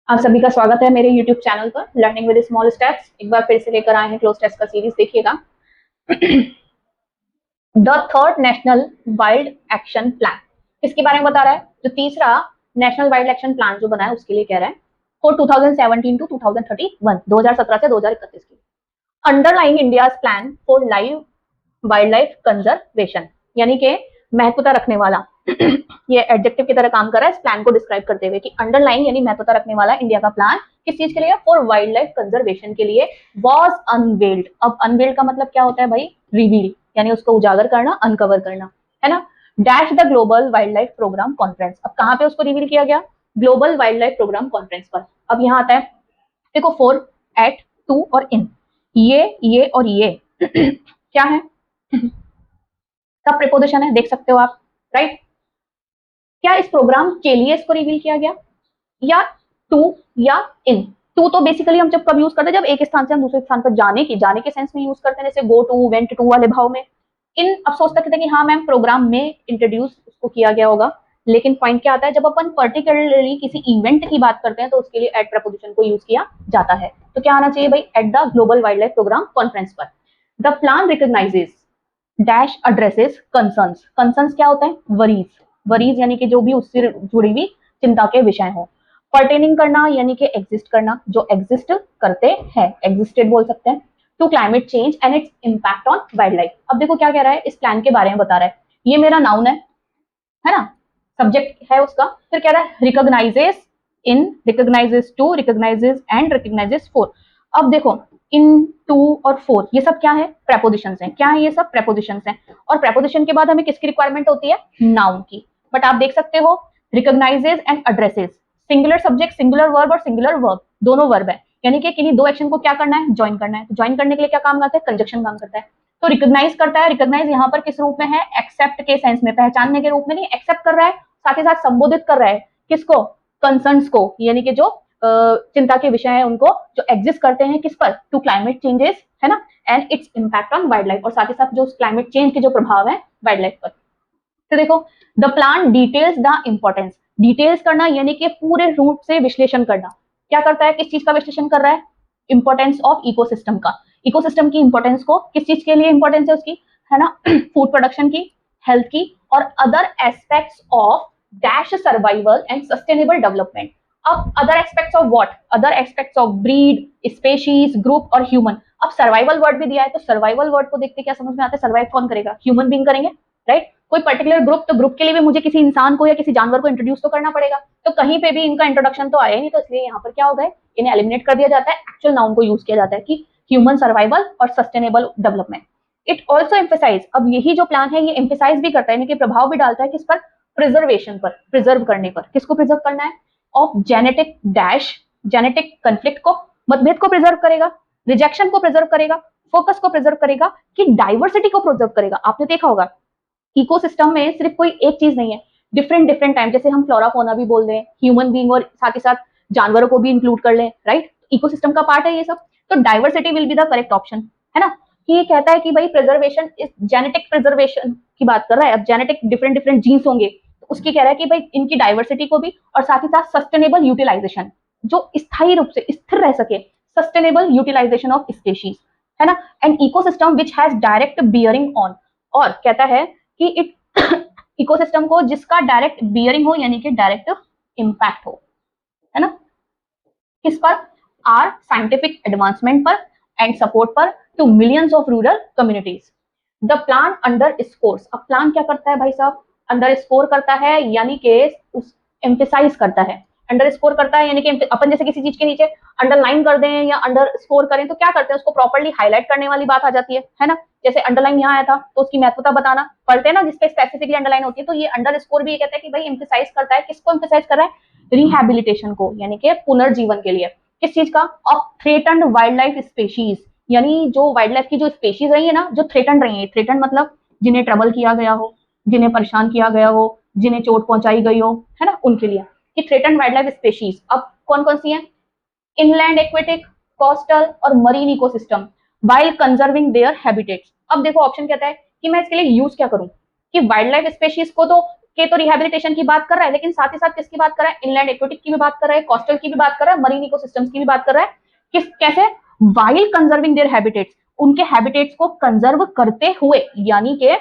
आप सभी का स्वागत है मेरे YouTube चैनल पर लर्निंग विद स्मॉल स्टेप्स। एक बार फिर से लेकर आए हैं क्लोज टेस्ट का सीरीज। देखिएगा the third national wild action plan किसके बारे में बता रहा है? जो तीसरा नेशनल वाइल्ड एक्शन प्लान जो बना है उसके लिए कह रहा है फॉर 2017 टू 2031, 2017 से 2031 के लिए। Underlying India plan for live wild life conservation, यानी कि महत्वता रखने वाला ये एडजेक्टिव की तरह काम कर रहा है इस प्लान को डिस्क्राइब करते हुए कि अंडरलाइन यानी महत्वता रखने वाला इंडिया का प्लान किस चीज के लिए? फॉर वाइल्ड लाइफ कंजर्वेशन के लिए वाज अनवेल्ड। अब अनवेल्ड का मतलब क्या होता है भाई? रिवील, यानी उसको उजागर करना, अनकवर करना, है ना। Dash the global wild life programme conference. अब कहां पे उसको रिवील किया गया? Global wild life programme conference पर। अब यहाँ आता है, देखो, फोर, एट, टू और इन, ये और ये क्या है? सब प्रीपोजिशन है, देख सकते हो आप, राइट। क्या इस प्रोग्राम के लिए इसको रिवील किया गया, या टू या इन? टू तो बेसिकली हम जब कब यूज करते हैं? जब एक स्थान से हम दूसरे स्थान पर जाने के सेंस में यूज करते हैं, जैसे गो टू, वेंट टू वाले भाव में। इन अब सोच सकते थे कि हाँ मैम प्रोग्राम में इंट्रोड्यूस उसको किया गया होगा, लेकिन पॉइंट क्या आता है, जब अपन पर्टिकुलरली किसी इवेंट की बात करते हैं तो उसके लिए एट प्रपोजिशन को यूज किया जाता है। तो क्या आना चाहिए भाई? At the global wild life programme conference पर। The plan recognises dash addresses concerns. Concerns क्या होता है? वरीज। वरीज यानी कि जो भी उससे जुड़ी हुई चिंता के विषय हो। पर्टेनिंग करना यानी कि एग्जिस्ट करना, जो एग्जिस्ट करते हैं, एग्जिस्टेड बोल सकते हैं। To climate change and its impact on wildlife. अब देखो क्या कह रहा है, इस प्लान के बारे में बता रहा है। ये मेरा नाउन है ना, सब्जेक्ट है उसका। फिर कह रहा है recognises in, recognises two, recognises and, recognises four. अब देखो इन, टू और फोर ये सब क्या है? प्रेपोजिशंस हैं। क्या है ये सब? प्रेपोजिशंस हैं। और प्रेपोजिशन के बाद हमें किसकी रिक्वायरमेंट होती है? नाउन की। बट आप देख सकते हो recognises and addresses, singular subject, singular verb और सिंगुलर वर्ब, दोनों वर्ब है। यानी कि किन्हीं दो एक्शन को क्या करना है? ज्वाइन करना है। तो ज्वाइन करने के लिए क्या काम करता है? कंजक्शन काम करता है। तो रिकॉग्नाइज करता है। रिकॉग्नाइज यहाँ पर किस रूप में है? एक्सेप्ट के सेंस में, पहचानने के रूप में नहीं, एक्सेप्ट कर रहा है, साथ ही साथ संबोधित कर रहा है किसको? कंसर्न्स को, यानी कि जो चिंता के विषय है उनको, जो एग्जिस्ट करते हैं किस पर? टू क्लाइमेट चेंजेस, है ना, and its impact on wild life, और साथ ही साथ जो क्लाइमेट चेंज के जो प्रभाव है वाइल्ड लाइफ पर। तो देखो the plan details the importance. Details करना यानी कि पूरे रूप से विश्लेषण करना। क्या करता है? किस चीज का विश्लेषण कर रहा है? इंपॉर्टेंस ऑफ इकोसिस्टम का। इकोसिस्टम की इंपॉर्टेंस को, किस चीज के लिए इंपॉर्टेंस है उसकी, है ना, फूड प्रोडक्शन की, हेल्थ की, और other aspects of dash survival and sustainable development. अब other aspects of what? Other aspects of breed, species, group और ह्यूमन। अब सर्वाइवल वर्ड भी दिया है, तो सर्वाइवल वर्ड को देखते क्या समझ में आता है? सर्वाइव कौन करेगा? ह्यूमन बीइंग करेंगे, राइट। कोई पर्टिकुलर ग्रुप, तो ग्रुप के लिए भी मुझे किसी इंसान को या किसी जानवर को इंट्रोड्यूस तो करना पड़ेगा। तो कहीं पे भी इनका इंट्रोडक्शन तो आया नहीं, तो इसलिए यहाँ पर क्या हो गए, इन्हें एलिमिनेट कर दिया जाता है। एक्चुअल नाउन को यूज किया जाता है कि ह्यूमन सर्वाइवल और sustainable development. It also emphasise, अब यही जो प्लान है ये एम्फेसाइज भी करता है, यानी कि प्रभाव भी डालता है किस पर? प्रिजर्वेशन पर, प्रिजर्व करने पर। किसको प्रिजर्व करना है? Of genetic dash, genetic conflict को, मतभेद को प्रिजर्व करेगा, रिजेक्शन को प्रिजर्व करेगा, फोकस को प्रिजर्व करेगा, कि डाइवर्सिटी को प्रिजर्व करेगा। आपने देखा होगा इकोसिस्टम में सिर्फ कोई एक चीज नहीं है, डिफरेंट डिफरेंट टाइम, जैसे हम फ्लोरा फोना भी बोल रहे हैं, ह्यूमन बीइंग और साथ ही साथ जानवरों को भी इंक्लूड कर लें, राइट। इकोसिस्टम का पार्ट है ये सब। तो diversity will be the correct option, है ना। कि ये कहता है कि भाई प्रिजर्वेशन इस जेनेटिक प्रिजर्वेशन की बात कर रहा है। अब जेनेटिक डिफरेंट डिफरेंट जीन्स होंगे, तो उसकी कह रहा है कि भाई इनकी डाइवर्सिटी को भी, और साथ ही साथ सस्टेनेबल यूटिलाइजेशन, जो स्थायी रूप से स्थिर रह सके, सस्टेनेबल यूटिलाइजेशन ऑफ स्पेशीज, है ना, and ecosystem which has direct bearing on. और कहता है कि इट इकोसिस्टम को जिसका डायरेक्ट बियरिंग हो, यानी कि डायरेक्ट इंपैक्ट हो, है ना, किस पर? आर साइंटिफिक एडवांसमेंट पर एंड सपोर्ट पर to millions of rural communities. The plan underscores. अब प्लान क्या करता है भाई साहब? अंडर स्कोर करता है, यानी कि उस एम्फेसाइज करता है। अंडर स्कोर करता है यानी कि अपन जैसे किसी चीज के नीचे अंडरलाइन कर दें या अंडर स्कोर करें तो क्या करते हैं? उसको प्रॉपर्ली हाईलाइट करने वाली बात आ जाती है ना। जैसे अंडरलाइन यहाँ आया था तो उसकी महत्वता बताना पढ़ते हैं ना, जिसपे स्पेसिफिकली अंडरलाइन होती है। तो ये अंडर स्कोर भी ये कहता है कि भाई एम्फेसाइज करता है, किसको एम्फेसाइज कर रहा है? रिहैबिलिटेशन को, यानी कि पुनर्जीवन के लिए। किस चीज का? Of threatened wild life species, यानी जो वाइल्ड लाइफ की जो स्पेशीज रही है ना, जो थ्रेटन रही है। थ्रेटन मतलब जिन्हें ट्रबल किया गया हो, जिन्हें परेशान किया गया हो, जिन्हें चोट पहुंचाई गई हो, है ना, उनके लिए। कि थ्रेटन वाइल्ड लाइफ स्पेशीज अब कौन कौन सी है? इनलैंड एक्वेटिक, कोस्टल और marine ecosystem, while conserving there habitats. अब देखो ऑप्शन कहता है कि मैं इसके लिए यूज क्या करूं, कि वाइल्ड लाइफ स्पेशीज को तो के तो रिहेबिलिटेशन की बात कर रहा है, लेकिन साथ ही साथ किसकी बात कर रहा है, इनलैंड एक्वेटिक की भी बात कर रहा है, कोस्टल की भी बात कर रहा है, मरीन इकोसिस्टम्स की भी बात कर रहा है। किस कैसे, वाइल कंजर्विंग देयर हैबिटेट्स, उनके हैबिटेट्स को कंजर्व करते हुए, यानी कि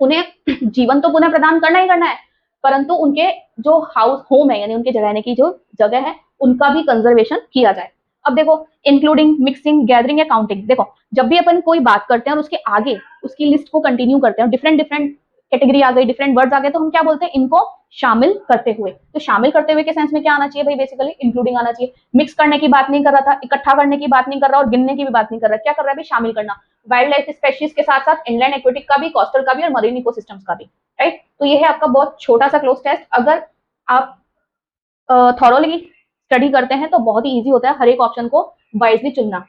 उन्हें जीवन तो पुनः प्रदान करना ही करना है, परंतु उनके जो हाउस होम है यानी उनके रहने की जो जगह है उनका भी कंजर्वेशन किया जाए। अब देखो, इंक्लूडिंग, मिक्सिंग, गैदरिंग या काउंटिंग, देखो जब भी अपन कोई बात करते हैं और उसके आगे उसकी लिस्ट को कंटिन्यू करते हैं, डिफरेंट डिफरेंट कैटेगरी आ गई, डिफरेंट वर्ड्स आ गए, तो हम क्या बोलते हैं, इनको शामिल करते हुए। तो शामिल करते हुए के सेंस में क्या आना चाहिए भाई, बेसिकली इंक्लूडिंग आना चाहिए। मिक्स करने की बात नहीं कर रहा था, इकट्ठा करने की बात नहीं कर रहा और गिनने की भी बात नहीं कर रहा, क्या कर रहा है भाई, शामिल करना। वाइल्ड लाइफ स्पेशीज के साथ साथ इनलैंड एक्वेटिक का भी, कोस्टल का भी और मरीन इकोसिस्टम्स का भी, राइट। तो ये है आपका बहुत छोटा सा क्लोज टेस्ट। अगर आप थॉरोली स्टडी करते हैं तो बहुत ही इजी होता है हर एक ऑप्शन को वाइजली चुनना।